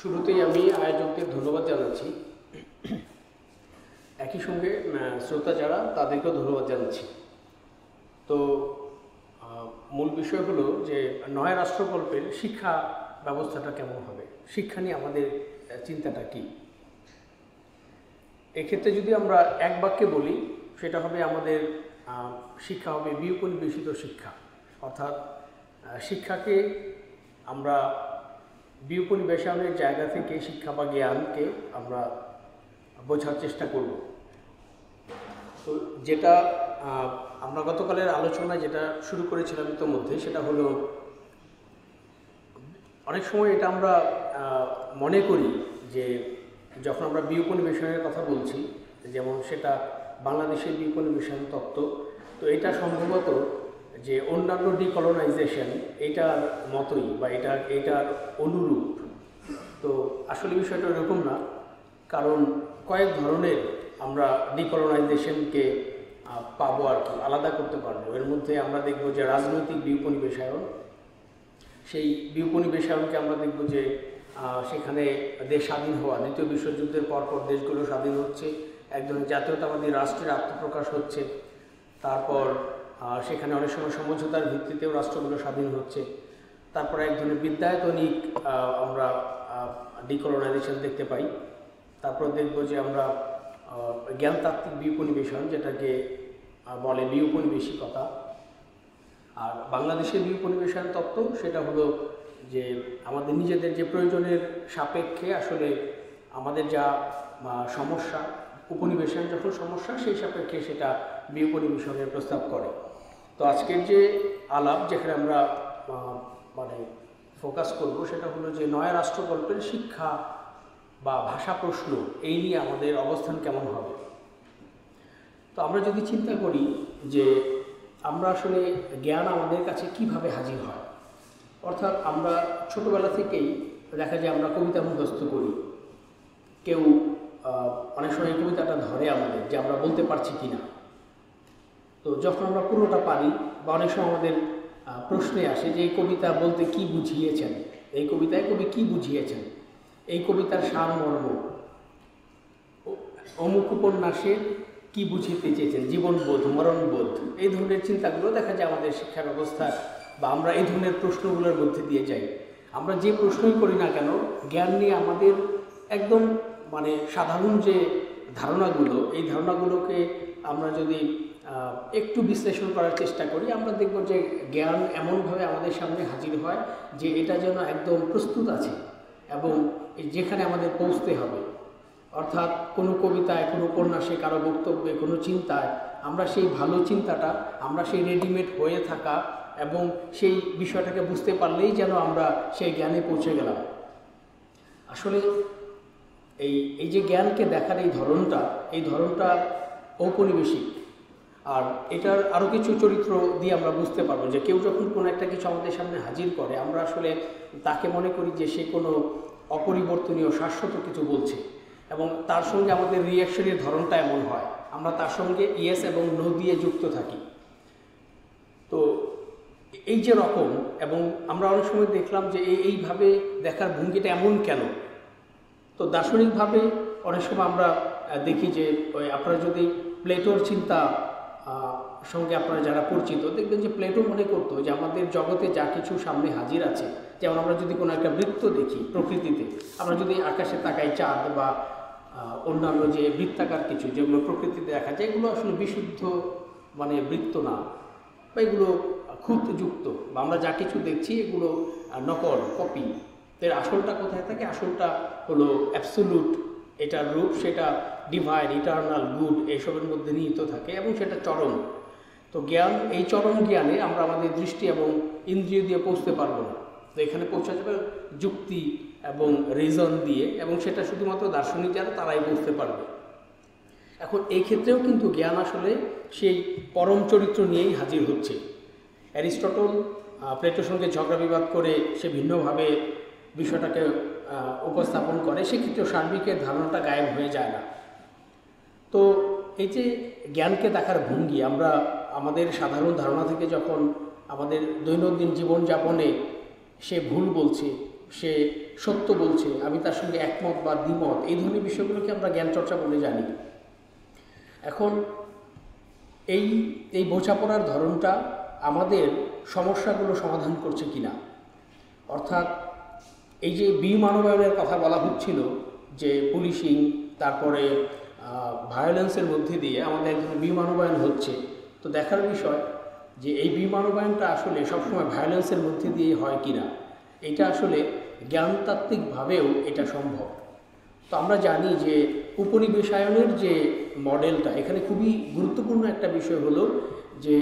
শুরুতেই আমি আয়োজকদের ধন্যবাদ জানাচ্ছি। একই সঙ্গে শ্রোতা যারা তাদেরকেও ধন্যবাদ জানাচ্ছি। তো মূল বিষয় হলো যে নয়া রাষ্ট্রকল্পের শিক্ষা ব্যবস্থাটা কেমন হবে, শিক্ষা নিয়ে আমাদের চিন্তাটা কী। এক্ষেত্রে যদি আমরা এক বাক্যে বলি সেটা হবে আমাদের শিক্ষা হবে বিউপনিবেশিত শিক্ষা, অর্থাৎ শিক্ষাকে আমরা বিউপনিবেশনের জায়গা থেকে শিক্ষা বা জ্ঞানকে আমরা বোঝার চেষ্টা করব। তো যেটা আমরা গতকালের আলোচনায় যেটা শুরু করেছিলাম ইতোমধ্যে, সেটা হলো অনেক সময় এটা আমরা মনে করি যে যখন আমরা বিউপনিবেশনের কথা বলছি, যেমন সেটা বাংলাদেশের বিউপনিবেশন তত্ত্ব, তো এটা সম্ভবত যে অন্যান্য ডিকলোনাইজেশন এটার মতোই বা এটার অনুরূপ। তো আসলে বিষয়টা এরকম না, কারণ কয়েক ধরনের আমরা ডিকলোনাইজেশনকে পাবো আর কি, আলাদা করতে পারবো। এর মধ্যে আমরা দেখব যে রাজনৈতিক বিউপনিবেশায়ন, সেই বিউপনিবেশায়নকে আমরা দেখব যে সেখানে দেশ স্বাধীন হওয়া, দ্বিতীয় বিশ্বযুদ্ধের পরপর দেশগুলো স্বাধীন হচ্ছে, এক ধরনের জাতীয়তাবাদী রাষ্ট্রের আত্মপ্রকাশ হচ্ছে। তারপর সেখানে অনেক সময় সমঝোতার ভিত্তিতেও রাষ্ট্রগুলো স্বাধীন হচ্ছে। তারপরে এক ধরনের বিদ্যায়তনিক আমরা ডিকলোনাইজেশন দেখতে পাই। তারপর দেখব যে আমরা জ্ঞানতাত্ত্বিক বিউপনিবেশন, যেটাকে বলে বিউপনিবেশিকতা। আর বাংলাদেশের বিউপনিবেশন তত্ত্ব সেটা হলো যে আমাদের নিজেদের যে প্রয়োজনের সাপেক্ষে আসলে আমাদের যা সমস্যা, উপনিবেশন যখন সমস্যা, সেই সাপেক্ষে সেটা বিউপনিবেশনের প্রস্তাব করে। তো আজকের যে আলাপ, যেখানে আমরা ফোকাস করব, সেটা হলো যে নয়া রাষ্ট্রকল্পের শিক্ষা বা ভাষা প্রশ্ন, এই নিয়ে আমাদের অবস্থান কেমন হবে। তো আমরা যদি চিন্তা করি যে আমরা আসলে জ্ঞান আমাদের কাছে কিভাবে হাজির হয়, অর্থাৎ আমরা ছোটোবেলা থেকেই দেখা যায় আমরা কবিতা মুখস্থ করি। কেউ অনেক সময় এই কবিতাটা ধরে আমাদের, যে আমরা বলতে পারছি কি না। তো যখন আমরা পুরোটা পারি, বা অনেক সময় আমাদের প্রশ্নে আসে যে এই কবিতা বলতে কি বুঝিয়েছেন, এই কবিতায় কবি কি বুঝিয়েছেন, এই কবিতার সারমর্ম, অমুক উপন্যাসের কি বুঝিতে চেয়েছেন, জীবনবোধ, মরণবোধ, এই ধরনের চিন্তাগুলো দেখা যায় আমাদের শিক্ষা ব্যবস্থা, বা আমরা এই ধরনের প্রশ্নগুলোর মধ্যে দিয়ে যাই। আমরা যে প্রশ্নই করি না কেন, জ্ঞান নিয়ে আমাদের একদম সাধারণ যে ধারণাগুলো, এই ধারণাগুলোকে আমরা যদি একটু বিশ্লেষণ করার চেষ্টা করি, আমরা দেখব যে জ্ঞান এমনভাবে আমাদের সামনে হাজির হয় যে এটা যেন একদম প্রস্তুত আছে এবং যেখানে আমাদের পৌঁছতে হবে। অর্থাৎ কোনো কবিতায়, কোনো উপন্যাসে, কারো বক্তব্যে, কোনো চিন্তায় আমরা সেই ভালো চিন্তাটা, আমরা সেই রেডিমেড হয়ে থাকা এবং সেই বিষয়টাকে বুঝতে পারলেই যেন আমরা সেই জ্ঞানে পৌঁছে গেলাম। আসলে এই যে জ্ঞানকে দেখার এই ধরনটা ঔপনিবেশিক। আর এটার আরও কিছু চরিত্র দিয়ে আমরা বুঝতে পারবো যে কেউ যখন কোনো একটা কিছু আমাদের সামনে হাজির করে, আমরা আসলে তাকে মনে করি যে সে কোনো অপরিবর্তনীয় শাশ্বত কিছু বলছে, এবং তার সঙ্গে আমাদের রিয়াকশনের ধরনটা এমন হয়, আমরা তার সঙ্গে ইয়েস এবং নো দিয়ে যুক্ত থাকি। তো এই যে রকম, এবং আমরা অনেক সময় দেখলাম যে এইভাবে দেখার ভঙ্গিটা এমন কেন। তো দার্শনিকভাবে অনেক সময় আমরা দেখি যে আপনারা যদি প্লেটোর চিন্তা সঙ্গে আপনারা যারা পরিচিত, দেখবেন যে প্লেটো মনে করতো যে আমাদের জগতে যা কিছু সামনে হাজির আছে, যেমন আমরা যদি কোনো একটা বৃত্ত দেখি প্রকৃতিতে, আমরা যদি আকাশে তাকাই, চাঁদ বা অন্যান্য যে বৃত্তাকার কিছু যেগুলো প্রকৃতিতে দেখা যায়, এগুলো আসলে বিশুদ্ধ বৃত্ত না, বা এগুলো খুঁতযুক্ত, বা আমরা যা কিছু দেখছি এগুলো নকল, কপি। এর আসলটা কোথায় থাকে? আসলটা হলো অ্যাবসোলুট, এটার রূপ সেটা ডিভাইন, ইটারনাল, গুড, এইসবের মধ্যে নিহিত থাকে, এবং সেটা চরম। তো জ্ঞান, এই চরম জ্ঞানে আমরা আমাদের দৃষ্টি এবং ইন্দ্রিয় দিয়ে পৌঁছতে পারবো না। তো এখানে পৌঁছা যাবে যুক্তি এবং রিজন দিয়ে, এবং সেটা শুধুমাত্র দার্শনিক যারা তারাই বুঝতে পারবে। এখন এই ক্ষেত্রেও কিন্তু জ্ঞান আসলে সেই পরম চরিত্র নিয়েই হাজির হচ্ছে। অ্যারিস্টটল প্লেটোর সঙ্গে ঝগড়া বিবাদ করে সে ভিন্নভাবে বিষয়টাকে উপস্থাপন করে, সেক্ষেত্রেও সার্বিকের ধারণাটা গায়েব হয়ে যায় না। তো এই যে জ্ঞানকে দেখার ভঙ্গি, আমরা আমাদের সাধারণ ধারণা থেকে যখন আমাদের দৈনন্দিন জীবনযাপনে সে ভুল বলছে, সে সত্য বলছে, আমি তার সঙ্গে একমত বা দ্বিমত, এই ধরনের বিষয়গুলোকে আমরা জ্ঞান চর্চা বলে জানি। এখন এই এই বোঝাপড়ার ধরনটা আমাদের সমস্যাগুলো সমাধান করছে কিনা, অর্থাৎ এই যে বিমানবায়নের কথা বলা হচ্ছিল, যে পুলিশিং তারপরে ভায়োলেন্সের মধ্যে দিয়ে আমাদের একজন বিমানবায়ন হচ্ছে, তো দেখার বিষয় যে এই বিমানবায়নটা আসলে সবসময় ভায়োলেন্সের মধ্যে দিয়ে হয় কিনা, এটা আসলে জ্ঞানতাত্ত্বিকভাবেও এটা সম্ভব। তো আমরা জানি যে উপনিবেশায়নের যে মডেলটা, এখানে খুবই গুরুত্বপূর্ণ একটা বিষয় হলো যে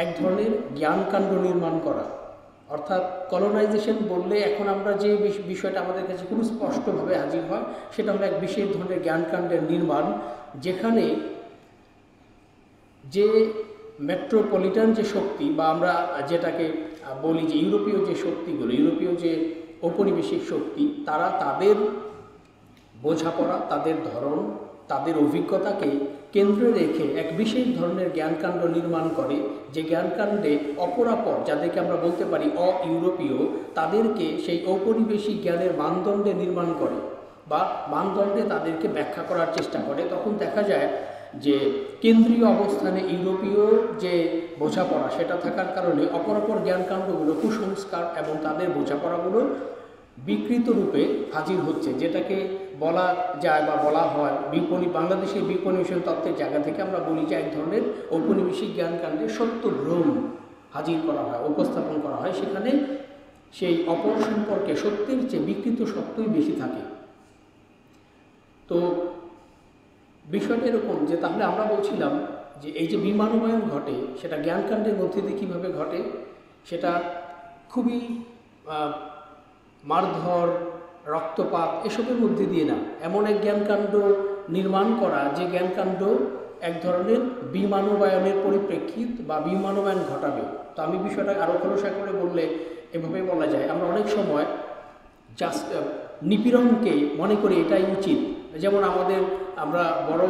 এক ধরনের জ্ঞানকাণ্ড নির্মাণ করা, অর্থাৎ কলোনাইজেশন বললে এখন আমরা যে বিষয়টা আমাদের কাছে খুব স্পষ্টভাবে হাজির হয় সেটা হলো এক বিশেষ ধরনের জ্ঞানকাণ্ডের নির্মাণ, যেখানে যে মেট্রোপলিটন যে শক্তি বা আমরা যেটাকে বলি যে ইউরোপীয় যে শক্তিগুলো, ইউরোপীয় যে ঔপনিবেশিক শক্তি, তারা তাদের বোঝাপড়া, তাদের ধরন, তাদের অভিজ্ঞতাকে কেন্দ্রে রেখে এক বিশেষ ধরনের জ্ঞানকাণ্ড নির্মাণ করে, যে জ্ঞানকাণ্ডে অপরাপর যাদেরকে আমরা বলতে পারি অ-ইউরোপীয়, তাদেরকে সেই ঔপনিবেশিক জ্ঞানের মানদণ্ডে নির্মাণ করে বা মানদণ্ডে তাদেরকে ব্যাখ্যা করার চেষ্টা করে। তখন দেখা যায় যে কেন্দ্রীয় অবস্থানে ইউরোপীয় যে বোঝাপড়া সেটা থাকার কারণে অপরাপর জ্ঞানকাণ্ডগুলো, কুসংস্কার এবং তাদের বোঝাপড়াগুলো বিকৃত রূপে হাজির হচ্ছে, যেটাকে বলা যায় বা বলা হয় বাংলাদেশের বিপণিবেশন তত্ত্বের জায়গা থেকে আমরা বলি যে এক ধরনের ঔপনিবেশিক জ্ঞানকাণ্ডে সত্য ভ্রম হাজির করা হয়, উপস্থাপন করা হয়, সেখানে সেই অপর সম্পর্কে সত্যের চেয়ে বিকৃত সত্যই বেশি থাকে। তো বিষয়টা এরকম যে তাহলে আমরা বলছিলাম যে এই যে বিমানবায়ন ঘটে সেটা জ্ঞানকাণ্ডের মধ্যে দিয়ে কীভাবে ঘটে, সেটা খুবই মারধর, রক্তপাত এসবের মধ্যে দিয়ে না, এমন এক জ্ঞানকাণ্ড নির্মাণ করা যে জ্ঞানকাণ্ড এক ধরনের বিমানবায়নের পরিপ্রেক্ষিত বা বিমানবায়ন ঘটাবে। তো আমি বিষয়টা আরও খোলসা করে বললে এভাবে বলা যায়, আমরা অনেক সময় জাস্ট নিপীড়নকে মনে করি এটাই উচিত। যেমন আমরা বড়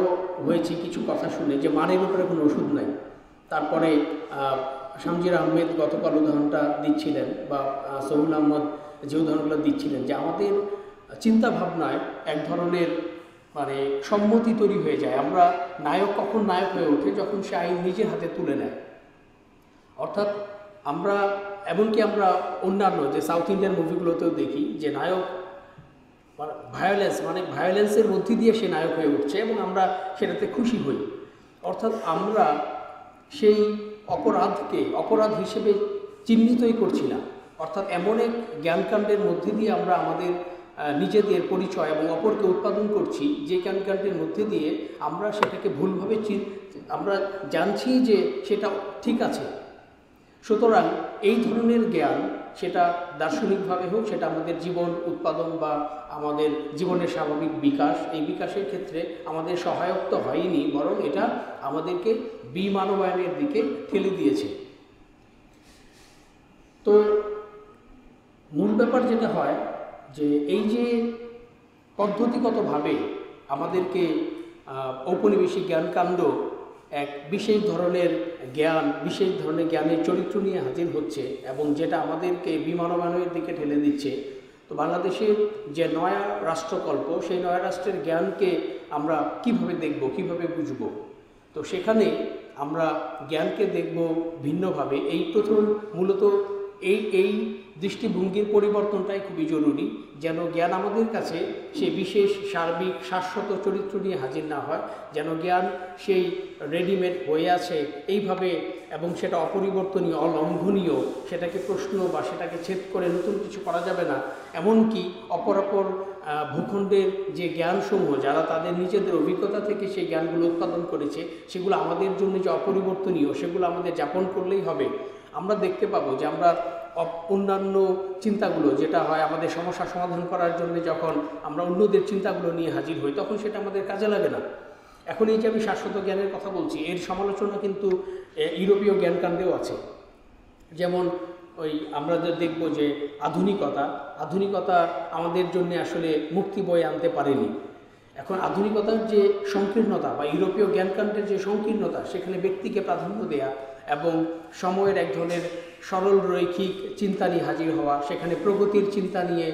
হয়েছি কিছু কথা শুনে যে মানের উপরে কোনো ওষুধ নাই। তারপরে শামজির আহমেদ গতকাল উদাহরণটা দিচ্ছিলেন বা সহুল আহমদ যে উদাহরণগুলো দিচ্ছিলেন, যে আমাদের চিন্তাভাবনায় এক ধরনের মানে সম্মতি তৈরি হয়ে যায়। আমরা নায়ক কখন নায়ক হয়ে ওঠে, যখন সে আইন নিজের হাতে তুলে নেয়। অর্থাৎ আমরা এমনকি আমরা অন্যান্য যে সাউথ ইন্ডিয়ান মুভিগুলোতেও দেখি যে নায়ক ভায়োলেন্সের মধ্যে দিয়ে সে নায়ক হয়ে উঠছে এবং আমরা সেটাতে খুশি হই। অর্থাৎ আমরা সেই অপরাধকে অপরাধ হিসেবে চিহ্নিতই করছি না, অর্থাৎ এমন এক জ্ঞানকাণ্ডের মধ্যে দিয়ে আমরা আমাদের নিজেদের পরিচয় এবং অপরকে উৎপাদন করছি, যে জ্ঞানকাণ্ডের মধ্যে দিয়ে আমরা সেটাকে ভুলভাবে আমরা জানছি যে সেটা ঠিক আছে। সুতরাং এই ধরনের জ্ঞান, সেটা দার্শনিকভাবে হোক, সেটা আমাদের জীবন উৎপাদন বা আমাদের জীবনের স্বাভাবিক বিকাশ, এই বিকাশের ক্ষেত্রে আমাদের সহায়ক তো হয়নি, বরং এটা আমাদেরকে বিমানবায়নের দিকে ঠেলে দিয়েছে। তো মূল ব্যাপার যেটা হয় যে এই যে পদ্ধতিগতভাবে আমাদেরকে ঔপনিবেশিক জ্ঞানকাণ্ড এক বিশেষ ধরনের জ্ঞানের চরিত্র নিয়ে হাজির হচ্ছে এবং যেটা আমাদেরকে বিমানবায়নের দিকে ঠেলে দিচ্ছে। তো বাংলাদেশের যে নয়া রাষ্ট্রকল্প, সেই নয়া রাষ্ট্রের জ্ঞানকে আমরা কিভাবে দেখব, কিভাবে বুঝব? তো সেখানে আমরা জ্ঞানকে দেখব ভিন্নভাবে। এই প্রথম মূলত এই দৃষ্টিভঙ্গির পরিবর্তনটাই খুবই জরুরি, যেন জ্ঞান আমাদের কাছে সেই বিশেষ সার্বিক শাশ্বত চরিত্র নিয়ে হাজির না হয়, যেন জ্ঞান সেই রেডিমেড হয়ে আছে এইভাবে এবং সেটা অপরিবর্তনীয়, অলঙ্ঘনীয়, সেটাকে প্রশ্ন বা সেটাকে ছেদ করে নতুন কিছু করা যাবে না। এমনকি অপরাপর ভূখণ্ডের যে জ্ঞানসমূহ, যারা তাদের নিজেদের অভিজ্ঞতা থেকে সেই জ্ঞানগুলো উৎপাদন করেছে, সেগুলো আমাদের জন্য যে অপরিবর্তনীয়, সেগুলো আমাদের যাপন করলেই হবে। আমরা দেখতে পাবো যে আমরা অন্যান্য চিন্তাগুলো যেটা হয় আমাদের সমস্যা সমাধান করার জন্য, যখন আমরা অন্যদের চিন্তাগুলো নিয়ে হাজির হই, তখন সেটা আমাদের কাজে লাগে না। এখন এই যে আমি শাশ্বত জ্ঞানের কথা বলছি, এর সমালোচনা কিন্তু ইউরোপীয় জ্ঞানকাণ্ডেও আছে। যেমন আমরা দেখব যে আধুনিকতা আমাদের জন্য আসলে মুক্তি বয়ে আনতে পারেনি। এখন আধুনিকতার যে সংকীর্ণতা বা ইউরোপীয় জ্ঞানকাণ্ডের যে সংকীর্ণতা, সেখানে ব্যক্তিকে প্রাধান্য দেয়া এবং সময়ের এক ধরনের সরল রৈখিক চিন্তা নিয়ে হাজির হওয়া, সেখানে প্রগতির চিন্তা নিয়ে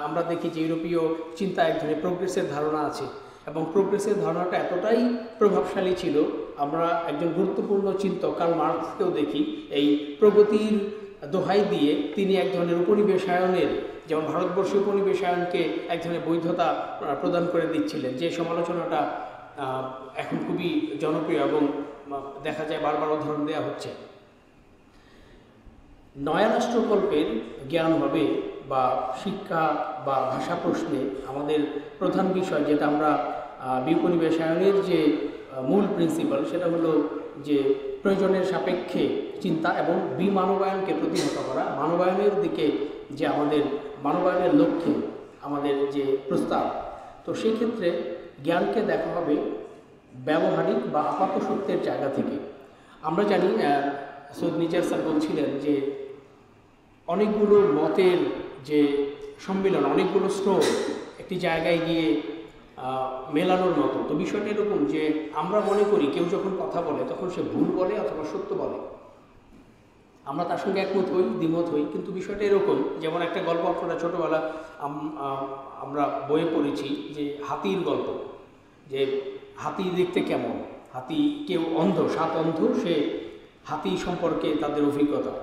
আমরা দেখি যে ইউরোপীয় চিন্তা এক ধরনের প্রোগ্রেসের ধারণা আছে, এবং প্রোগ্রেসের ধারণাটা এতটাই প্রভাবশালী ছিল, আমরা একজন গুরুত্বপূর্ণ চিন্তক কার্ল মার্কসকেও দেখি এই প্রগতির দোহাই দিয়ে তিনি এক ধরনের উপনিবেশায়নের, যেমন ভারতবর্ষীয় উপনিবেশায়নকে এক ধরনের বৈধতা প্রদান করে দিচ্ছিলেন, যে সমালোচনাটা এখন খুবই জনপ্রিয় এবং দেখা যায় বারবার উদাহরণ দেওয়া হচ্ছে। নয়া রাষ্ট্রকল্পের জ্ঞান হবে বা শিক্ষা বা ভাষা প্রশ্নে আমাদের প্রধান বিষয়, যেটা আমরা বিপনিবেশায়নের যে মূল প্রিন্সিপাল, সেটা হলো যে প্রয়োজনের সাপেক্ষে চিন্তা এবং বিমানবায়নকে প্রতিহত করা, মানবায়নের দিকে যে আমাদের মানবায়নের লক্ষ্যে আমাদের যে প্রস্তাব। তো সেই ক্ষেত্রে জ্ঞানকে দেখা হবে ব্যবহারিক বা আপাত সত্যের জায়গা থেকে। আমরা জানি সৈয়দ নিজার স্যার বলছিলেন যে অনেকগুলো মতের যে সম্মিলন, অনেকগুলো স্রোত একটি জায়গায় গিয়ে মেলানোর মতো। তো বিষয়টা এরকম যে আমরা মনে করি কেউ যখন কথা বলে তখন সে ভুল বলে অথবা সত্য বলে, আমরা তার সঙ্গে একমত হই, দ্বিমত হই, কিন্তু বিষয়টা এরকম, যেমন একটা গল্প আপনারা ছোটোবেলা আমরা বইয়ে পড়েছি যে হাতির গল্প, যে হাতি দেখতে কেমন, হাতি কেউ অন্ধ, 7 অন্ধ, সে হাতি সম্পর্কে তাদের অভিজ্ঞতা।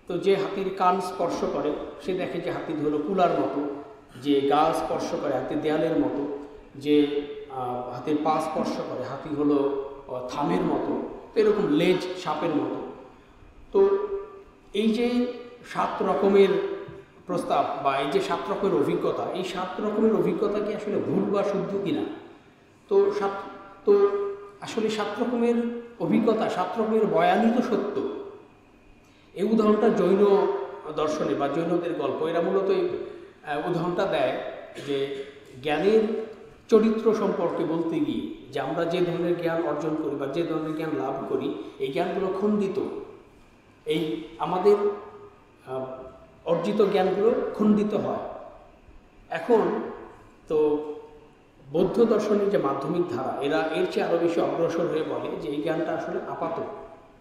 তো যে হাতির কান স্পর্শ করে সে দেখে যে হাতি হলো কুলার মতো, যে গা স্পর্শ করে হাতি দেয়ালের মতো, যে হাতির পা স্পর্শ করে হাতি হলো থামের মতো, তো এরকম লেজ সাপের মতো। তো এই যে 7 রকমের প্রস্তাব বা এই যে 7 রকমের অভিজ্ঞতা, এই 7 রকমের অভিজ্ঞতা কি আসলে ভুল বা শুদ্ধ কিনা? তো আসলে 7 রকমের অভিজ্ঞতা, 7 রকমের বয়ানই তো সত্য। এই উদাহরণটা জৈন দর্শনে বা জৈনদের গল্প, এরা মূলত এই উদাহরণটা দেয় যে জ্ঞানের চরিত্র সম্পর্কে বলতে গিয়ে যে আমরা যে ধরনের জ্ঞান অর্জন করি বা যে ধরনের জ্ঞান লাভ করি, এই জ্ঞানগুলো খণ্ডিত, এই আমাদের অর্জিত জ্ঞানগুলো খণ্ডিত হয়। এখন তো বৌদ্ধ দর্শনের যে মাধ্যমিক ধারা, এরা এর চেয়ে আরও বেশি অগ্রসর হয়ে বলে যে এই জ্ঞানটা আসলে আপাত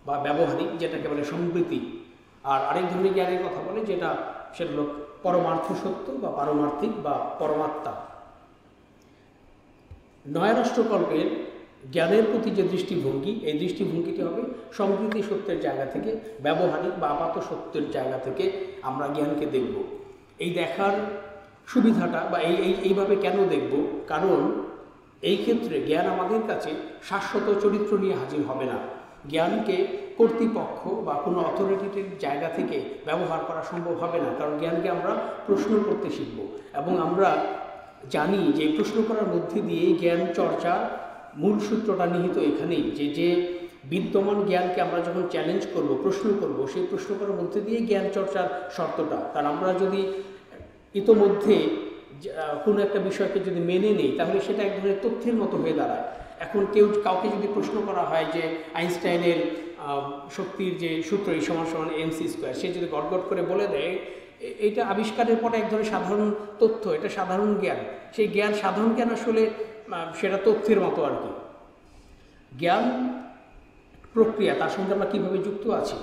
বা ব্যবহারিক, যেটাকে বলে সম্প্রীতি। আর আরেক ধরনের জ্ঞানের কথা বলে যেটা সেটা হলো পরমার্থ সত্য বা পারমার্থিক বা পরমাত্মা। নয়া রাষ্ট্রকল্পের জ্ঞানের প্রতি যে দৃষ্টিভঙ্গি, এই দৃষ্টিভঙ্গিটি হবে সম্প্রীতি সত্যের জায়গা থেকে, ব্যবহারিক বা আপাত সত্যের জায়গা থেকে আমরা জ্ঞানকে দেখব। এই দেখার সুবিধাটা বা এইভাবে কেন দেখব? কারণ এই ক্ষেত্রে জ্ঞান আমাদের কাছে শাশ্বত চরিত্র নিয়ে হাজির হবে না। জ্ঞানকে কর্তৃপক্ষ বা কোনো অথরিটির জায়গা থেকে ব্যবহার করা সম্ভব হবে না, কারণ জ্ঞানকে আমরা প্রশ্ন করতে শিখব। এবং আমরা জানি যে প্রশ্ন করার মধ্যে দিয়ে জ্ঞান চর্চার মূল সূত্রটা নিহিত এখানেই, যে বিদ্যমান জ্ঞানকে আমরা যখন চ্যালেঞ্জ করব, প্রশ্ন করব, সেই প্রশ্ন করার মধ্যে দিয়ে জ্ঞান চর্চার শর্তটা। কারণ আমরা যদি ইতোমধ্যে কোনো একটা বিষয়কে যদি মেনে নেই, তাহলে সেটা এক ধরনের তথ্যের মতো হয়ে দাঁড়ায়। এখন কাউকে যদি প্রশ্ন করা হয় যে আইনস্টাইনের শক্তির যে সূত্র E = mc², সে যদি গড়গড় করে বলে দেয় এটা আবিষ্কারের পরে এক ধরনের সাধারণ তথ্য, এটা সাধারণ জ্ঞান, সেই জ্ঞান সাধারণ জ্ঞান আসলে সেটা তথ্যের মতো আর কি। জ্ঞান প্রক্রিয়া, তার সঙ্গে আমরা কীভাবে যুক্ত আছি।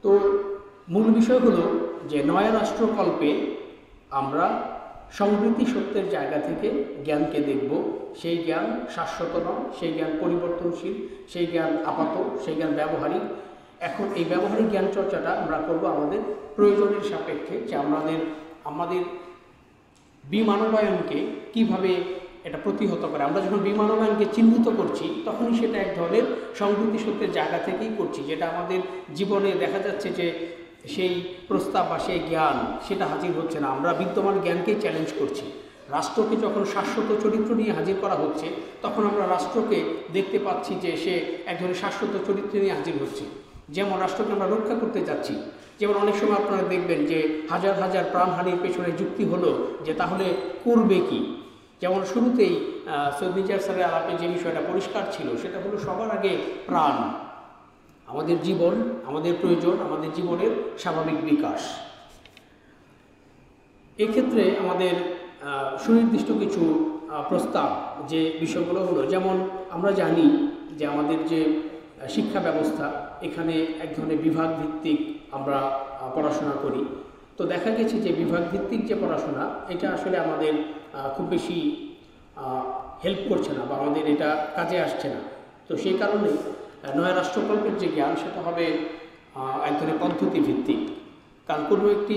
তো মূল বিষয় হলো যে নয়া রাষ্ট্রকল্পে আমরা সম্প্রীতি সত্যের জায়গা থেকে জ্ঞানকে দেখব। সেই জ্ঞান শাশ্বত নয়, সেই জ্ঞান পরিবর্তনশীল, সেই জ্ঞান আপাত, সেই জ্ঞান ব্যবহারিক। এখন এই ব্যবহারিক জ্ঞান চর্চাটা আমরা করব আমাদের প্রয়োজনের সাপেক্ষে, যে আমাদের বিমানবায়নকে কিভাবে এটা প্রতিহত করে। আমরা যখন বিমানবায়নকে চিহ্নিত করছি তখনই সেটা এক ধরনের সম্প্রীতি সত্যের জায়গা থেকেই করছি, যেটা আমাদের জীবনে দেখা যাচ্ছে যে সেই প্রস্তাব বা সেই জ্ঞান সেটা হাজির হচ্ছে না। আমরা বিদ্যমান জ্ঞানকেই চ্যালেঞ্জ করছি। রাষ্ট্রকে যখন শাশ্বত চরিত্র নিয়ে হাজির করা হচ্ছে, তখন আমরা রাষ্ট্রকে দেখতে পাচ্ছি যে সে এক ধরনের শাশ্বত চরিত্র নিয়ে হাজির হচ্ছে। যেমন রাষ্ট্রকে আমরা রক্ষা করতে যাচ্ছি, যেমন অনেক সময় আপনারা দেখবেন যে হাজার হাজার প্রাণহানির পেছনে যুক্তি হলো যে তাহলে করবে কি। যেমন শুরুতেই সৈয়দ নিজার স্যারের আলাপে যে বিষয়টা পরিষ্কার ছিল, সেটা হলো সবার আগে প্রাণ, আমাদের জীবন, আমাদের প্রয়োজন, আমাদের জীবনের স্বাভাবিক বিকাশ। এক্ষেত্রে আমাদের সুনির্দিষ্ট কিছু প্রস্তাব যে বিষয়গুলো হলো, যেমন আমরা জানি যে আমাদের যে শিক্ষা ব্যবস্থা এখানে এক ধরনের বিভাগ ভিত্তিক আমরা পড়াশোনা করি। তো দেখা গেছে যে বিভাগ ভিত্তিক যে পড়াশোনা এটা আসলে আমাদের খুব বেশি হেল্প করছে না বা আমাদের এটা কাজে আসছে না। তো সেই কারণে নয়া রাষ্ট্রকল্পের যে জ্ঞান সেটা হবে এক ধরনের পদ্ধতি ভিত্তিক। কারণ কোনো একটি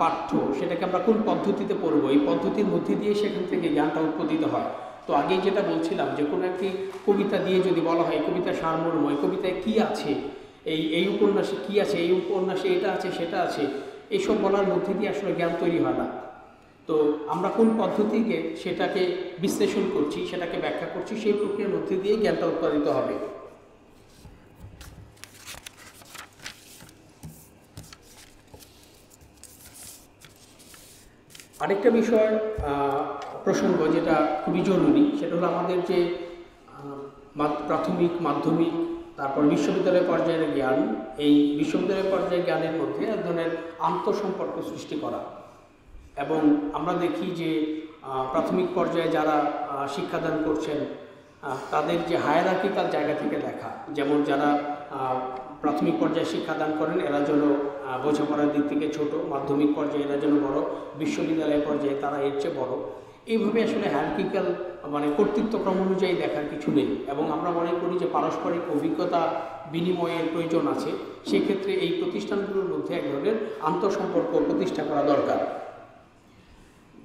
পাঠ্য সেটাকে আমরা কোন পদ্ধতিতে পড়বো, এই পদ্ধতির মধ্যে দিয়ে সেখান থেকে জ্ঞানটা উৎপাদিত হয়। তো আগেই যেটা বলছিলাম যে কোনো একটি কবিতা দিয়ে যদি বলা হয় কবিতা সারমর্ম, এই কবিতায় কী আছে, এই উপন্যাসে কী আছে, এই উপন্যাসে এটা আছে সেটা আছে, এইসব বলার মধ্যে দিয়ে আসলে জ্ঞান তৈরি হয় না। তো আমরা কোন পদ্ধতিকে সেটাকে বিশ্লেষণ করছি, সেটাকে ব্যাখ্যা করছি, সেই প্রক্রিয়ার মধ্যে দিয়ে জ্ঞানটা উৎপাদিত হবে। আরেকটা বিষয় প্রসঙ্গ যেটা খুবই জরুরি, সেটা হলো আমাদের যে প্রাথমিক, মাধ্যমিক, তারপর বিশ্ববিদ্যালয় পর্যায়ের জ্ঞান, এই বিশ্ববিদ্যালয় পর্যায়ের জ্ঞানের মধ্যে এক ধরনের আন্তঃসম্পর্ক সৃষ্টি করা। এবং আমরা দেখি যে প্রাথমিক পর্যায়ে যারা শিক্ষাদান করছেন তাদের যে হায়ারার্কিক্যাল জায়গা থেকে দেখা, যেমন যারা প্রাথমিক পর্যায়ে শিক্ষাদান করেন এরা যেন বোঝাপড়ার দিক থেকে ছোট, মাধ্যমিক পর্যায়ে এরা যেন বড়, বিশ্ববিদ্যালয় পর্যায়ে তারা এর চেয়ে বড়। এইভাবে আসলে হায়ারার্কিক্যাল মানে কর্তৃত্বক্রম অনুযায়ী দেখার কিছু নেই। এবং আমরা মনে করি যে পারস্পরিক অভিজ্ঞতা বিনিময়ের প্রয়োজন আছে। সেক্ষেত্রে এই প্রতিষ্ঠানগুলোর মধ্যে এক ধরনের আন্তঃসম্পর্ক প্রতিষ্ঠা করা দরকার।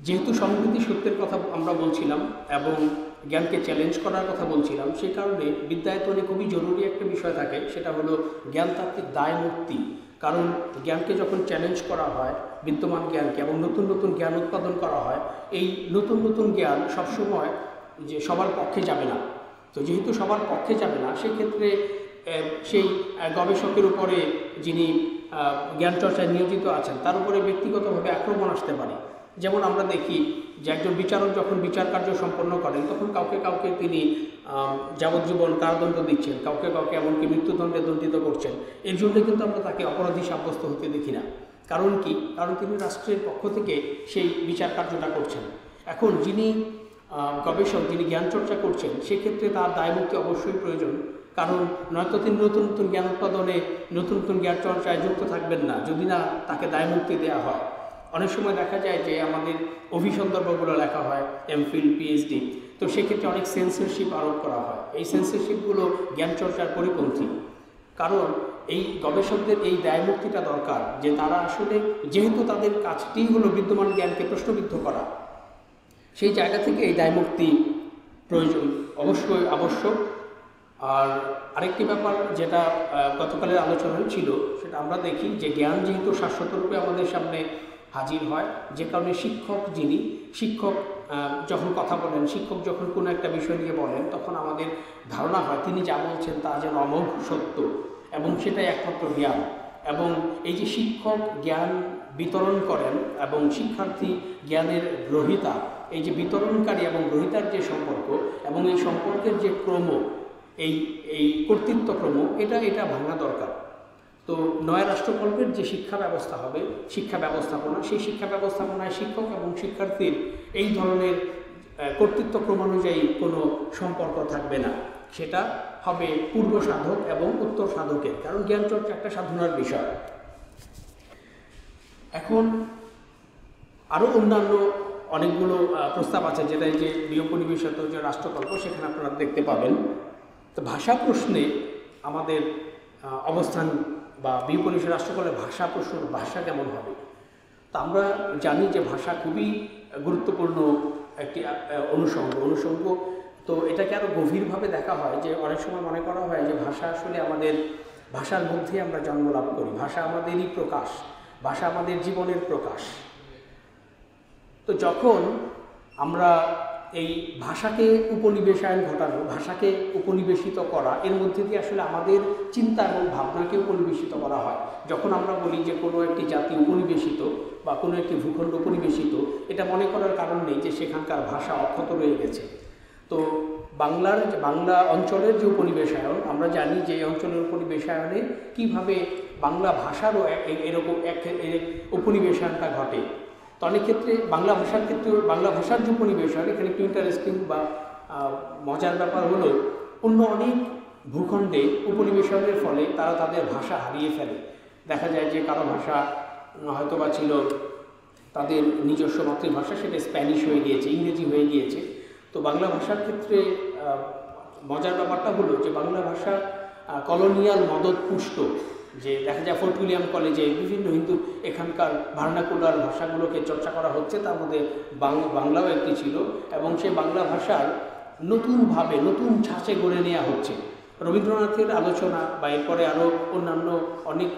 যেহেতু সমৃদ্ধি সত্যের কথা আমরা বলছিলাম এবং জ্ঞানকে চ্যালেঞ্জ করার কথা বলছিলাম, সেই কারণে বিদ্যায়তনে খুবই জরুরি একটা বিষয় থাকে, সেটা হলো জ্ঞানতাত্ত্বিক দায় মুক্তি। কারণ জ্ঞানকে যখন চ্যালেঞ্জ করা হয়, বিদ্যমান জ্ঞানকে, এবং নতুন নতুন জ্ঞান উৎপাদন করা হয়, এই নতুন নতুন জ্ঞান সবসময় যে সবার পক্ষে যাবে না। তো যেহেতু সবার পক্ষে যাবে না, সেক্ষেত্রে সেই গবেষকের উপরে যিনি জ্ঞান চর্চায় নিয়োজিত আছেন তার উপরে ব্যক্তিগতভাবে আক্রমণ আসতে পারে। যেমন আমরা দেখি যে একজন বিচারক যখন বিচার কার্য সম্পন্ন করেন তখন কাউকে কাউকে তিনি যাবজ্জীবন কারাদণ্ড দিচ্ছেন, কাউকে কাউকে এমনকি মৃত্যুদণ্ডে দণ্ডিত করছেন। এর জন্য কিন্তু আমরা তাকে অপরাধী সাব্যস্ত হতে দেখি না। কারণ কি? কারণ তিনি রাষ্ট্রের পক্ষ থেকে সেই বিচার কার্যটা করছেন। এখন যিনি গবেষক, যিনি জ্ঞান চর্চা করছেন, সেক্ষেত্রে তার দায়মুক্তি অবশ্যই প্রয়োজন। কারণ নয়তো তিনি নতুন নতুন জ্ঞান উৎপাদনে, নতুন নতুন জ্ঞান চর্চায় যুক্ত থাকবেন না যদি না তাকে দায়মুক্তি দেওয়া হয়। অনেক সময় দেখা যায় যে আমাদের অভিসন্দর্ভগুলো লেখা হয় এমফিল, পিএইচডি, তো সেক্ষেত্রে অনেক সেন্সরশিপ আরোপ করা হয়। এই সেন্সরশিপগুলো জ্ঞান চর্চার পরিপন্থী। কারণ এই গবেষকদের এই দায়মুক্তিটা দরকার যে তারা আসলে, যেহেতু তাদের কাজটি হলো বিদ্যমান জ্ঞানকে প্রশ্নবিদ্ধ করা, সেই জায়গা থেকে এই দায়মুক্তি প্রয়োজন, অবশ্যই আবশ্যক। আর আরেকটি ব্যাপার যেটা গতকালের আলোচনায় ছিল, সেটা আমরা দেখি যে জ্ঞান যেহেতু শাশ্বতরূপে আমাদের সামনে হাজির হয়, যে কারণে শিক্ষক যখন কথা বলেন, শিক্ষক যখন কোনো একটা বিষয় নিয়ে বলেন, তখন আমাদের ধারণা হয় তিনি যা বলছেন তা যেন অমোঘ সত্য এবং সেটাই একমাত্র জ্ঞান। এবং এই যে শিক্ষক জ্ঞান বিতরণ করেন এবং শিক্ষার্থী জ্ঞানের গ্রহীতা, এই যে বিতরণকারী এবং গ্রহীতার যে সম্পর্ক এবং এই সম্পর্কের যে ক্রম, এই কর্তৃত্বক্রম, এটা ভাঙা দরকার। তো নয়া রাষ্ট্রকল্পের যে শিক্ষা ব্যবস্থা হবে, শিক্ষা ব্যবস্থাপনা, সেই শিক্ষা ব্যবস্থাপনায় শিক্ষক এবং শিক্ষার্থীর এই ধরনের কর্তৃত্বক্রম অনুযায়ী কোনো সম্পর্ক থাকবে না। সেটা হবে পূর্ব সাধক এবং উত্তর সাধকের, কারণ জ্ঞান চর্চা একটা সাধনার বিষয়। এখন আরও অন্যান্য অনেকগুলো প্রস্তাব আছে, যেটা এই যে বিয়োপনিবেশিত যে রাষ্ট্রকল্প, সেখানে আপনারা দেখতে পাবেন। তো ভাষা প্রশ্নে আমাদের অবস্থান বা বিয়োপনিবেশিত রাষ্ট্রকল্পের ভাষা প্রশ্ন, ভাষা কেমন হবে? তো আমরা জানি যে ভাষা খুবই গুরুত্বপূর্ণ একটি অনুষঙ্গ। তো এটাকে আরও গভীরভাবে দেখা হয় যে অনেক সময় মনে করা হয় যে ভাষা আসলে আমাদের, ভাষার মধ্যে আমরা জন্ম লাভ করি, ভাষা আমাদেরই প্রকাশ, ভাষা আমাদের জীবনের প্রকাশ। তো যখন আমরা এই ভাষাকে উপনিবেশায়ন ঘটানো, ভাষাকে উপনিবেশিত করা, এর মধ্যে দিয়ে আসলে আমাদের চিন্তা এবং ভাবনাকে উপনিবেশিত করা হয়। যখন আমরা বলি যে কোনো একটি জাতি উপনিবেশিত বা কোনো একটি ভূখণ্ড উপনিবেশিত, এটা মনে করার কারণ নেই যে সেখানকার ভাষা অক্ষত রয়ে গেছে। তো বাংলা অঞ্চলের যে উপনিবেশায়ন, আমরা জানি যে এই অঞ্চলের উপনিবেশায়নে কীভাবে বাংলা ভাষারও এরকম এক উপনিবেশায়নটা ঘটে। তো অনেক ক্ষেত্রে বাংলা ভাষার ক্ষেত্রে বাংলা ভাষার যে উপনিবেশন, এখানে একটু ইন্টারেস্টিং বা মজার ব্যাপার হলো অন্য অনেক ভূখণ্ডে উপনিবেশনের ফলে তারা তাদের ভাষা হারিয়ে ফেলে। দেখা যায় যে কারো ভাষা হয়তো বা ছিল তাদের নিজস্ব মাতৃভাষা, সেটা স্প্যানিশ হয়ে গিয়েছে, ইংরেজি হয়ে গিয়েছে। তো বাংলা ভাষার ক্ষেত্রে মজার ব্যাপারটা হলো যে বাংলা ভাষা কলোনিয়াল মদত পুষ্ট, যে দেখা যায় ফোর্ট উইলিয়াম কলেজে বিভিন্ন হিন্দু এখানকার ভার্নাকুলার ভাষাগুলোকে চর্চা করা হচ্ছে, তার মধ্যে বাংলাও একটি ছিল, এবং সেই বাংলা ভাষার নতুনভাবে নতুন ছাঁচে গড়ে নেওয়া হচ্ছে। রবীন্দ্রনাথের আলোচনা বা এরপরে আরও অন্যান্য অনেক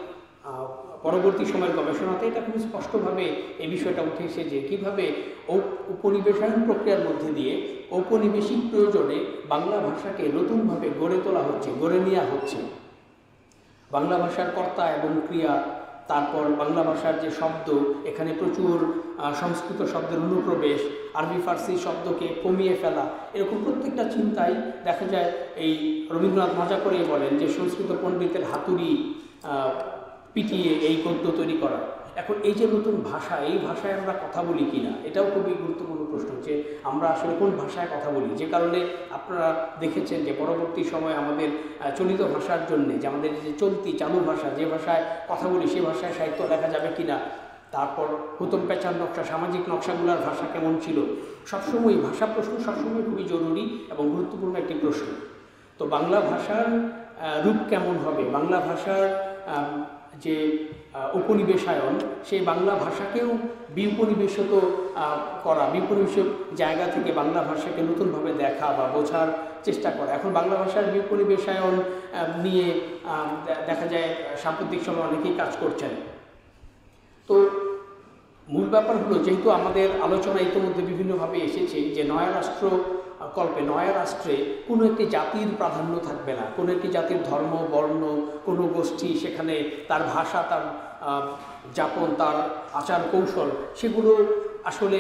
পরবর্তী সময়ের গবেষণাতে এটা খুব স্পষ্টভাবে এই বিষয়টা উঠে এসে যে কীভাবে উপনিবেশায়ন প্রক্রিয়ার মধ্যে দিয়ে ঔপনিবেশিক প্রয়োজনে বাংলা ভাষাকে নতুনভাবে গড়ে তোলা হচ্ছে, গড়ে নেওয়া হচ্ছে। বাংলা ভাষার কর্তা এবং ক্রিয়া, তারপর বাংলা ভাষার যে শব্দ, এখানে প্রচুর সংস্কৃত শব্দের অনুপ্রবেশ, আরবি ফার্সি শব্দকে কমিয়ে ফেলা, এরকম প্রত্যেকটা চিন্তায় দেখা যায় এই রবীন্দ্রনাথ মজা করেই বলেন যে সংস্কৃত পণ্ডিতের হাতুড়ি পিটিয়ে এই গদ্য তৈরি করা। এখন এই যে নতুন ভাষা, এই ভাষায় আমরা কথা বলি কিনা, এটাও খুবই গুরুত্বপূর্ণ প্রশ্ন, যে আমরা আসলে কোন ভাষায় কথা বলি। যে কারণে আপনারা দেখেছেন যে পরবর্তী সময়ে আমাদের চলিত ভাষার জন্যে, যে আমাদের যে চলতি চালু ভাষা, যে ভাষায় কথা বলি সে ভাষায় সাহিত্য লেখা যাবে কিনা, তারপর হুতম পেঁচার নকশা, সামাজিক নকশাগুলোর ভাষা কেমন ছিল, সবসময় ভাষা প্রশ্ন সবসময় খুবই জরুরি এবং গুরুত্বপূর্ণ একটি প্রশ্ন। তো বাংলা ভাষার রূপ কেমন হবে, বাংলা ভাষার যে উপনিবেশায়ন, সেই বাংলা ভাষাকেও বিউপনিবেশিত করা, বিউপনিবেশিত জায়গা থেকে বাংলা ভাষাকে নতুনভাবে দেখা বা বোঝার চেষ্টা করা। এখন বাংলা ভাষার বিউপনিবেশায়ন নিয়ে দেখা যায় সাম্প্রতিক সময় অনেকেই কাজ করছেন। তো মূল ব্যাপার হলো, যেহেতু আমাদের আলোচনা ইতিমধ্যে বিভিন্নভাবে এসেছে যে নয়া রাষ্ট্র কল্পে, নয়া রাষ্ট্রে কোনো একটি জাতির প্রাধান্য থাকবে না, কোনো একটি জাতির ধর্ম, বর্ণ, কোনো গোষ্ঠী সেখানে তার ভাষা, তার যাপন, তার আচার কৌশল, সেগুলো আসলে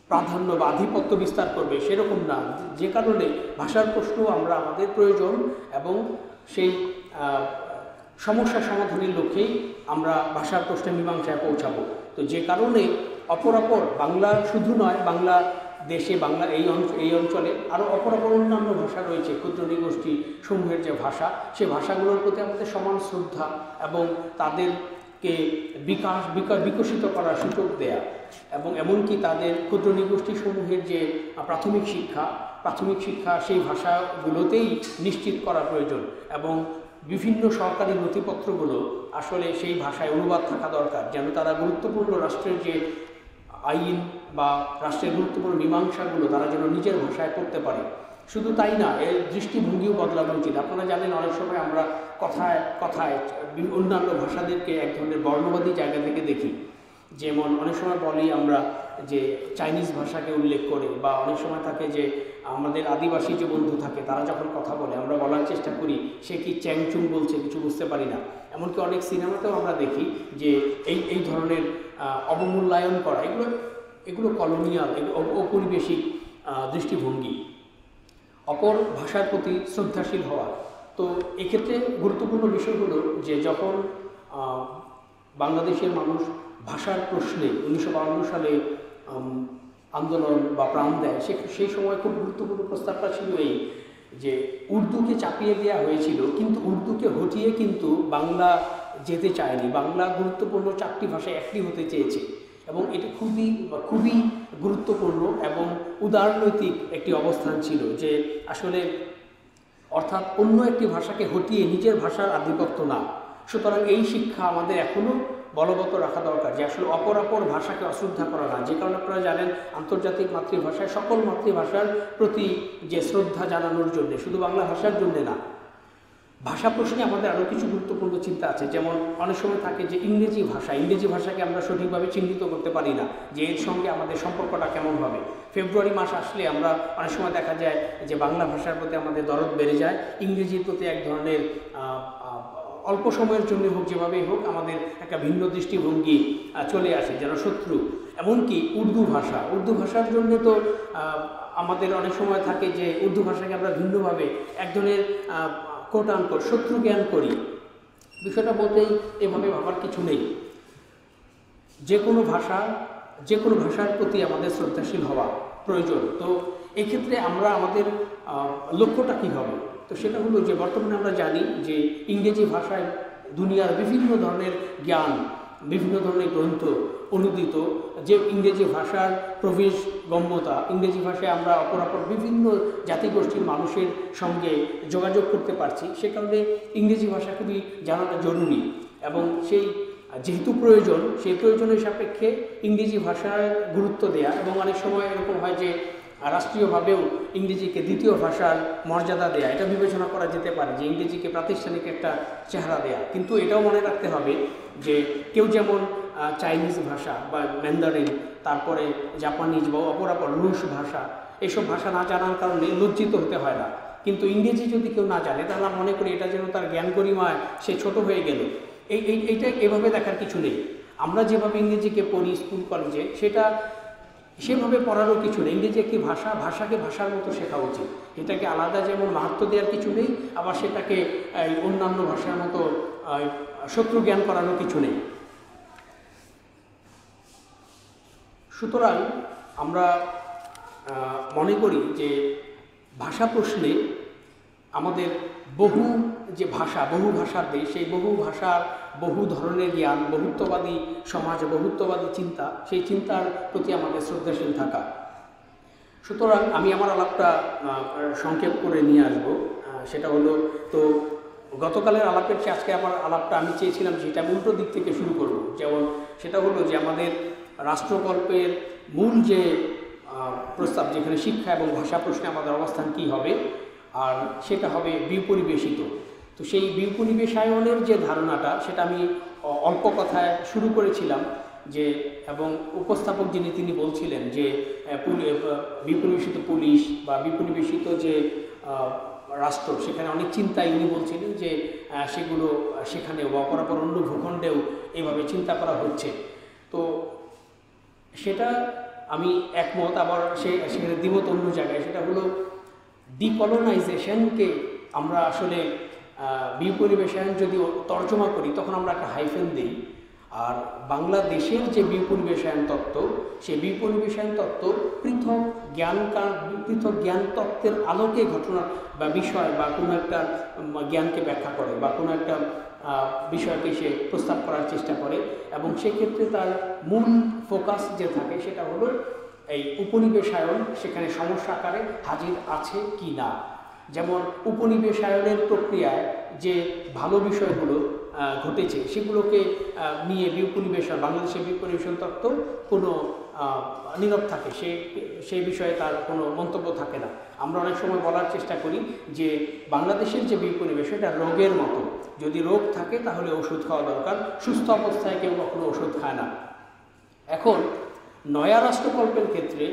প্রাধান্য বা আধিপত্য বিস্তার করবে সেরকম না। যে কারণে ভাষার প্রশ্ন আমরা আমাদের প্রয়োজন এবং সেই সমস্যা সমাধানের লক্ষ্যেই আমরা ভাষার প্রশ্নে মীমাংসায় পৌঁছাবো। তো যে কারণে অপরাপর বাংলা শুধু নয়, বাংলা দেশে, বাংলা এই অঞ্চলে আরও অপরাপর অন্যান্য ভাষা রয়েছে, ক্ষুদ্র নৃগোষ্ঠী সমূহের যে ভাষা, সে ভাষাগুলোর প্রতি আমাদের সমান শ্রদ্ধা এবং তাদেরকে বিকশিত করার সুযোগ দেয়া, এবং এমনকি তাদের ক্ষুদ্র নৃগোষ্ঠী সমূহের যে প্রাথমিক শিক্ষা সেই ভাষাগুলোতেই নিশ্চিত করা প্রয়োজন, এবং বিভিন্ন সরকারি নথিপত্রগুলো আসলে সেই ভাষায় অনুবাদ থাকা দরকার, যেন তারা গুরুত্বপূর্ণ রাষ্ট্রের যে আইন বা রাষ্ট্রের গুরুত্বপূর্ণ মীমাংসাগুলো তারা যেন নিজের ভাষায় করতে পারে। শুধু তাই না, এর দৃষ্টিভঙ্গিও বদলানো উচিত। আপনারা জানেন অনেক সময় আমরা কথায় কথায় অন্যান্য ভাষাদেরকে এক ধরনের বর্ণবাদী জায়গা থেকে দেখি। যেমন অনেক সময় বলি আমরা যে চাইনিজ ভাষাকে উল্লেখ করে, বা অনেক সময় থাকে যে আমাদের আদিবাসী যে বন্ধু থাকে তারা যখন কথা বলে আমরা বলার চেষ্টা করি সে কি চ্যাংচুং বলছে, কিছু বুঝতে পারি না। এমনকি অনেক সিনেমাতেও আমরা দেখি যে এই ধরনের অবমূল্যায়ন করা, এগুলো কলোনিয়াল, ঔপনিবেশিক দৃষ্টিভঙ্গি। অপর ভাষার প্রতি শ্রদ্ধাশীল হওয়া। তো এক্ষেত্রে গুরুত্বপূর্ণ বিষয় হলো যে যখন বাংলাদেশের মানুষ ভাষার প্রশ্নে 1952 সালে আন্দোলন বা প্রাণ দেয়, সেই সময় খুব গুরুত্বপূর্ণ প্রস্তাবটা ছিল এই যে উর্দুকে চাপিয়ে দেওয়া হয়েছিল, কিন্তু উর্দুকে হটিয়ে কিন্তু বাংলা যেতে চায়নি। বাংলা গুরুত্বপূর্ণ 4টি ভাষায় একটি হতে চেয়েছে, এবং এটা খুবই গুরুত্বপূর্ণ এবং উদারনৈতিক একটি অবস্থান ছিল, যে আসলে অর্থাৎ অন্য একটি ভাষাকে হটিয়ে নিজের ভাষার আধিপত্য না। সুতরাং এই শিক্ষা আমাদের এখনও বলবৎ রাখা দরকার, যে আসলে অপর ভাষাকে অশ্রদ্ধা করা না। যে কারণে আপনারা জানেন আন্তর্জাতিক মাতৃভাষায় সকল মাতৃভাষার প্রতি যে শ্রদ্ধা জানানোর জন্যে, শুধু বাংলা ভাষার জন্যে না। ভাষা প্রশ্নে আমাদের আরও কিছু গুরুত্বপূর্ণ চিন্তা আছে। যেমন অনেক সময় থাকে যে ইংরেজি ভাষাকে আমরা সঠিকভাবে চিহ্নিত করতে পারি না যে এর সঙ্গে আমাদের সম্পর্কটা কেমন হবে। ফেব্রুয়ারি মাস আসলে আমরা অনেক সময় দেখা যায় যে বাংলা ভাষার প্রতি আমাদের দরদ বেড়ে যায়, ইংরেজির প্রতি এক ধরনের অল্প সময়ের জন্য হোক, যেভাবেই হোক, আমাদের একটা ভিন্ন দৃষ্টিভঙ্গি চলে আসে, যেন শত্রু। এমনকি উর্দু ভাষার জন্য তো আমাদের অনেক সময় থাকে যে উর্দু ভাষাকে আমরা ভিন্নভাবে এক ধরনের কোট আনকোট শত্রু জ্ঞান করি। বিষয়টা বলতেই এভাবে ভাবার কিছু নেই। যে কোনো ভাষার প্রতি আমাদের শ্রদ্ধাশীল হওয়া প্রয়োজন। তো এক্ষেত্রে আমরা আমাদের লক্ষ্যটা কী হবে? তো সেটা হলো যে বর্তমানে আমরা জানি যে ইংরেজি ভাষায় দুনিয়ার বিভিন্ন ধরনের জ্ঞান, বিভিন্ন ধরনের গ্রন্থ অনুদিত, যে ইংরেজি ভাষার প্রবেশ গম্যতা, ইংরেজি ভাষায় আমরা অপরাপর বিভিন্ন জাতিগোষ্ঠীর মানুষের সঙ্গে যোগাযোগ করতে পারছি, সে কারণে ইংরেজি ভাষা খুবই জানাটা জরুরি। এবং যেহেতু প্রয়োজন, সেই প্রয়োজনের সাপেক্ষে ইংরেজি ভাষার গুরুত্ব দেয়া, এবং অনেক সময় এরকম হয় যে রাষ্ট্রীয়ভাবেও ইংরেজিকে দ্বিতীয় ভাষার মর্যাদা দেয়া, এটা বিবেচনা করা যেতে পারে যে ইংরেজিকে প্রাতিষ্ঠানিক একটা চেহারা দেয়া। কিন্তু এটাও মনে রাখতে হবে যে কেউ যেমন চাইনিজ ভাষা বা ম্যান্ডারিন, তারপরে জাপানিজ বা অপরাপর রুশ ভাষা, এসব ভাষা না জানার কারণে লজ্জিত হতে হয় না। কিন্তু ইংরেজি যদি কেউ না জানে, তাহলে আমরা মনে করি এটা যেন তার জ্ঞান গরিমায় সে ছোট হয়ে গেল। এইটা এভাবে দেখার কিছু নেই। আমরা যেভাবে ইংরেজিকে পড়ি স্কুল কলেজে, সেভাবে পড়ারও কিছু নেই। ইংরেজি একটি ভাষা, ভাষাকে ভাষার মতো শেখা উচিত। এটাকে আলাদা যেমন মাহাত্ম্য দেওয়ার কিছু নেই, আবার সেটাকে অন্যান্য ভাষার মতো শত্রু জ্ঞান করারও কিছু নেই। সুতরাং আমরা মনে করি যে ভাষা প্রশ্নে আমাদের বহু ভাষার দেশ, সেই বহু ভাষার বহু ধরনের জ্ঞান, বহুত্ববাদী সমাজ, বহুত্ববাদী চিন্তা, সেই চিন্তার প্রতি আমাদের শ্রদ্ধাশীল থাকা। সুতরাং আমি আমার আলাপটা সংক্ষেপ করে নিয়ে আসব। সেটা হলো, তো গতকালের আলাপের চেয়ে আজকে আমার আলাপটা আমি চেয়েছিলাম সেটা আমি উল্টো দিক থেকে শুরু করব। যেমন সেটা হলো যে আমাদের রাষ্ট্রকল্পের মূল যে প্রস্তাব, যেখানে শিক্ষা এবং ভাষা প্রশ্নে আমাদের অবস্থান কী হবে, আর সেটা হবে বিপরিবেশিত। তো সেই বিপরিবেশায়নের যে ধারণাটা, সেটা আমি অল্প কথায় শুরু করেছিলাম যে, এবং উপস্থাপক তিনি বলছিলেন যে বিপরিবেশিত পুলিশ বা বিপরিবেশিত যে রাষ্ট্র, সেখানে অনেক চিন্তায় উনি বলছিলেন যে সেগুলো সেখানে অপরাপর অন্য ভূখণ্ডেও এইভাবে চিন্তা করা হচ্ছে। তো সেটা আমি একমত, আবার সেখানে দ্বিমত অন্য জায়গায়। সেটা হলো ডিকলোনাইজেশনকে আমরা আসলে বিপরিবেশায়ন যদি তর্জমা করি, তখন আমরা একটা হাইফেন দিই। আর বাংলাদেশের যে বিপরিবেশায়ন তত্ত্ব, সেই বিপরিবেশায়ন তত্ত্ব পৃথক জ্ঞান তত্ত্বের আলোকে ঘটনা বা বিষয় বা কোনো একটা জ্ঞানকে ব্যাখ্যা করে বা কোনো একটা বিষয়কে সে প্রস্তাব করার চেষ্টা করে, এবং সেক্ষেত্রে তার মূল ফোকাস যে থাকে সেটা হলো এই উপনিবেশায়ন সেখানে সমস্যা আকারে হাজির আছে কি না। যেমন উপনিবেশায়নের প্রক্রিয়ায় যে ভালো বিষয়গুলো ঘটেছে, সেগুলোকে নিয়ে বাংলাদেশের বিপরিবেশন তত্ত্ব কোনো নীরব থাকে, সেই বিষয়ে তার কোনো মন্তব্য থাকে না। আমরা অনেক সময় বলার চেষ্টা করি যে বাংলাদেশের যে বিপরিবেশ, এটা রোগের মতো, যদি রোগ থাকে তাহলে ওষুধ খাওয়া দরকার, সুস্থ অবস্থায় কেউ কখনো ওষুধ খায় না। এখন নয়া রাষ্ট্রকল্পের ক্ষেত্রে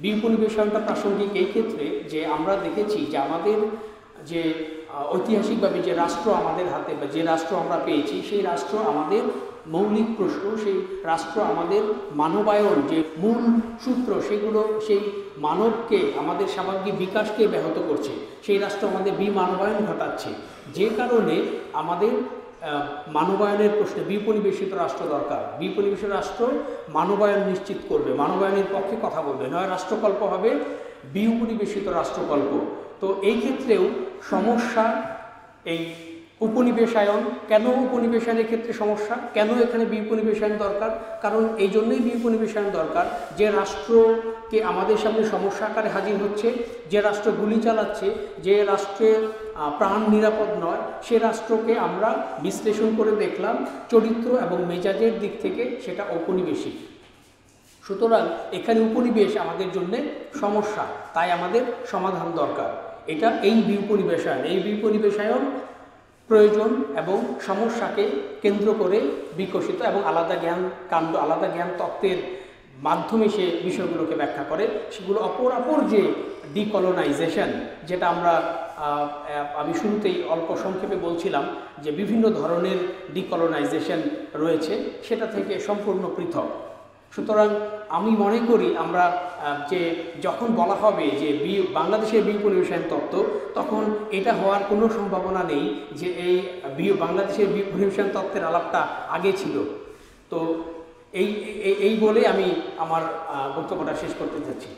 বিপরিবেশনটা প্রাসঙ্গিক এই ক্ষেত্রে যে আমরা দেখেছি যে আমাদের যে ঐতিহাসিকভাবে যে রাষ্ট্র আমাদের হাতে বা যে রাষ্ট্র আমরা পেয়েছি, সেই রাষ্ট্র আমাদের মৌলিক প্রশ্ন, সেই রাষ্ট্র আমাদের মানবায়ন যে মূল সূত্র, সেগুলো সেই মানবকে, আমাদের সামাজিক বিকাশকে ব্যাহত করছে। সেই রাষ্ট্র আমাদের বিমানবায়ন ঘটাচ্ছে, যে কারণে আমাদের মানবায়নের প্রশ্নে বিপরিবেশিত রাষ্ট্র দরকার। বিপরিবেশিত রাষ্ট্র মানবায়ন নিশ্চিত করবে, মানবায়নের পক্ষে কথা বলবে, নয় রাষ্ট্রকল্প হবে বিপরিবেশিত রাষ্ট্রকল্প। তো এই ক্ষেত্রেও সমস্যা এই উপনিবেশায়ন। কেন উপনিবেশায়নের ক্ষেত্রে সমস্যা, কেন এখানে বিপরিবেশায়ন দরকার? কারণ এই জন্যই বিপরিবেশায়ন দরকার যে রাষ্ট্রকে আমাদের সামনে সমস্যা আকারে হাজির হচ্ছে, যে রাষ্ট্র গুলি চালাচ্ছে, যে রাষ্ট্রের প্রাণ নিরাপদ নয়, সে রাষ্ট্রকে আমরা বিশ্লেষণ করে দেখলাম চরিত্র এবং মেজাজের দিক থেকে সেটা ঔপনিবেশিক। সুতরাং এখানে উপনিবেশ আমাদের জন্য সমস্যা, তাই আমাদের সমাধান দরকার। এটা এই বিপরিবেশায়ন প্রয়োজন এবং সমস্যাকে কেন্দ্র করে বিকশিত এবং আলাদা জ্ঞান তত্ত্বের মাধ্যমে সে বিষয়গুলোকে ব্যাখ্যা করে। সেগুলো অপর যে ডিকলোনাইজেশন, যেটা আমি শুরুতেই অল্প সংক্ষেপে বলছিলাম যে বিভিন্ন ধরনের ডিকলোনাইজেশন রয়েছে, সেটা থেকে সম্পূর্ণ পৃথক। সুতরাং আমি মনে করি আমরা যে যখন বলা হবে যে বাংলাদেশের বিপরিবেশায়ন তত্ত্ব, তখন এটা হওয়ার কোনো সম্ভাবনা নেই যে এই বাংলাদেশের বিপরিবেশায়ন তত্ত্বের আলাপটা আগে ছিল। তো এই এই বলে আমি আমার বক্তব্যটা শেষ করতে চাচ্ছি।